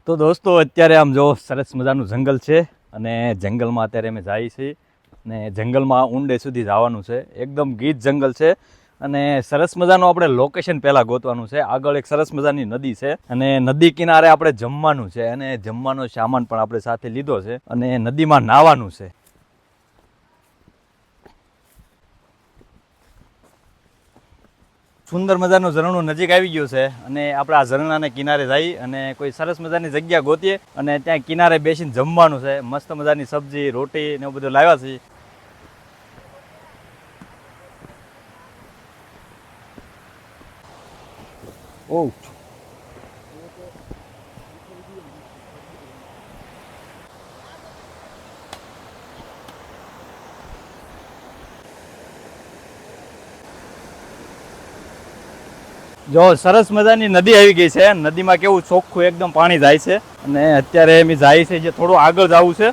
તો દોસ્તો અત્યારે આમ જો સરસ મજાનું જંગલ છે અને જંગલમાં અત્યારે અમે જઈએ છીએ અને જંગલમાં ઊંડે સુધી જવાનું છે. એકદમ ગીચ જંગલ છે અને સરસ મજાનું આપણે લોકેશન પહેલાં ગોતવાનું છે. આગળ એક સરસ મજાની નદી છે અને નદી કિનારે આપણે જમવાનું છે અને જમવાનો સામાન પણ આપણે સાથે લીધો છે અને નદીમાં નાહવાનું છે. સુંદર મજાનું ઝરણું નજીક આવી ગયું છે અને આપણે આ ઝરણાને કિનારે જઈ અને કોઈ સરસ મજાની જગ્યા ગોતીએ અને ત્યાં કિનારે બેસીને જમવાનું છે. મસ્ત મજાની સબ્જી રોટી ને એવું બધું લાવ્યા છીએ. ઓહ, જો સરસ મજાની નદી આવી ગઈ છે. નદીમાં કેવું ચોખ્ખું એકદમ પાણી જાય છે અને અત્યારે એમ જાય છે જે થોડું આગળ જવું છે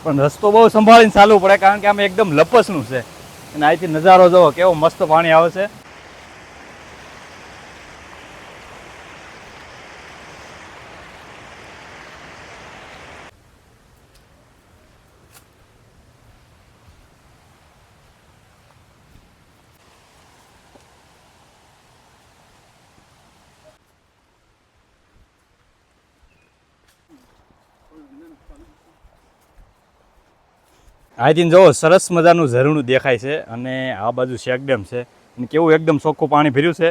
પણ રસ્તો બહુ સંભાળીને ચાલવું પડે કારણ કે આમ એકદમ લપસનું છે અને અહીંથી નજારો જોવો કેવો મસ્ત પાણી આવે છે. અહીંથી જોવો સરસ મજાનું ઝરણું દેખાય છે અને આ બાજુ શેક ડેમ છે અને કેવું એકદમ ચોખ્ખું પાણી ભર્યું છે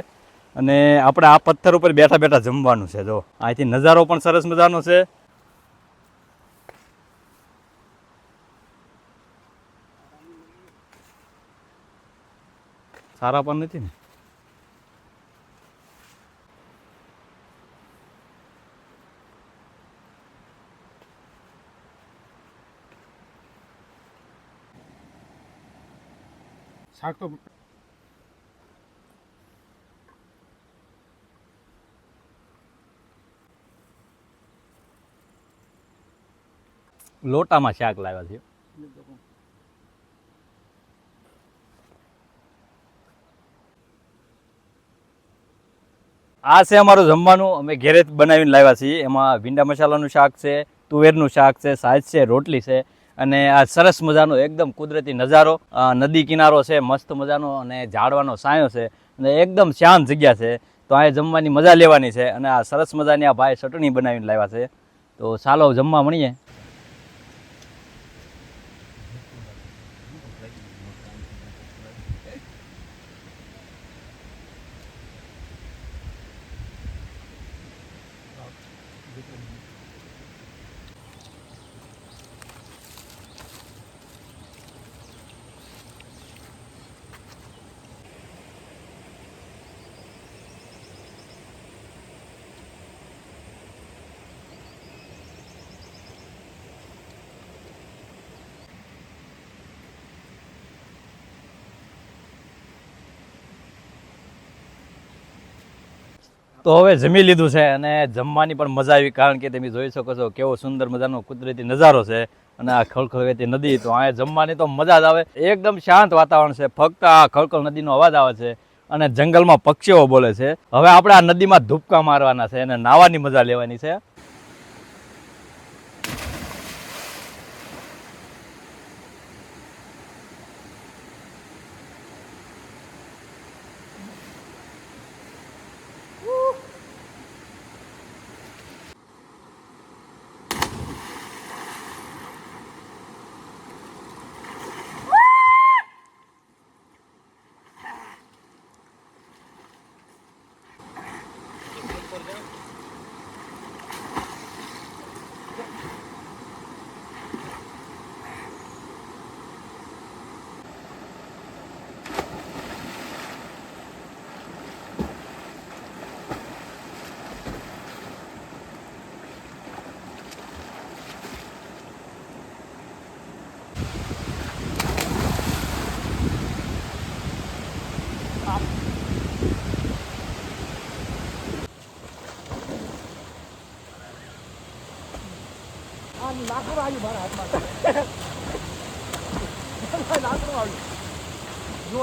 અને આપણે આ પથ્થર ઉપર બેઠા બેઠા જમવાનું છે. જો અહીંથી નજારો પણ સરસ મજાનો છે. સારા પણ નથી ને. શાક તો લોટામાં શાક લાવ્યા છે. આ છે અમારું જમવાનું. અમે ઘેરે જ બનાવીને લાવ્યા છીએ. એમાં ભીંડા મસાલાનું શાક છે, તુવેરનું શાક છે, સાજ છે, રોટલી છે અને આ સરસ મજાનો એકદમ કુદરતી નજારો. નદી કિનારો છે મસ્ત મજાનો અને ઝાડવાનો સાયો છે અને એકદમ શાંત જગ્યા છે. તો અહીંયા જમવાની મજા લેવાની છે અને આ સરસ મજાની આ ભાઈ ચટણી બનાવીને લાવ્યા છે. તો ચાલો જમવા મળીએ. તો હવે જમી લીધું છે અને જમવાની પણ મજા આવી કારણ કે તમે જોઈ શકો છો કેવો સુંદર મજાનો કુદરતી નજારો છે અને આ ખળખળ નદી. તો અહીંયા જમવાની તો મજા જ આવે. એકદમ શાંત વાતાવરણ છે. ફક્ત આ ખળખળ નદીનો અવાજ આવે છે અને જંગલમાં પક્ષીઓ બોલે છે. હવે આપણે આ નદીમાં ધૂપકા મારવાના છે અને નાવાની મજા લેવાની છે. લાકડું આવ્યું મારા હાથમાં. લાકડું આવ્યું. જો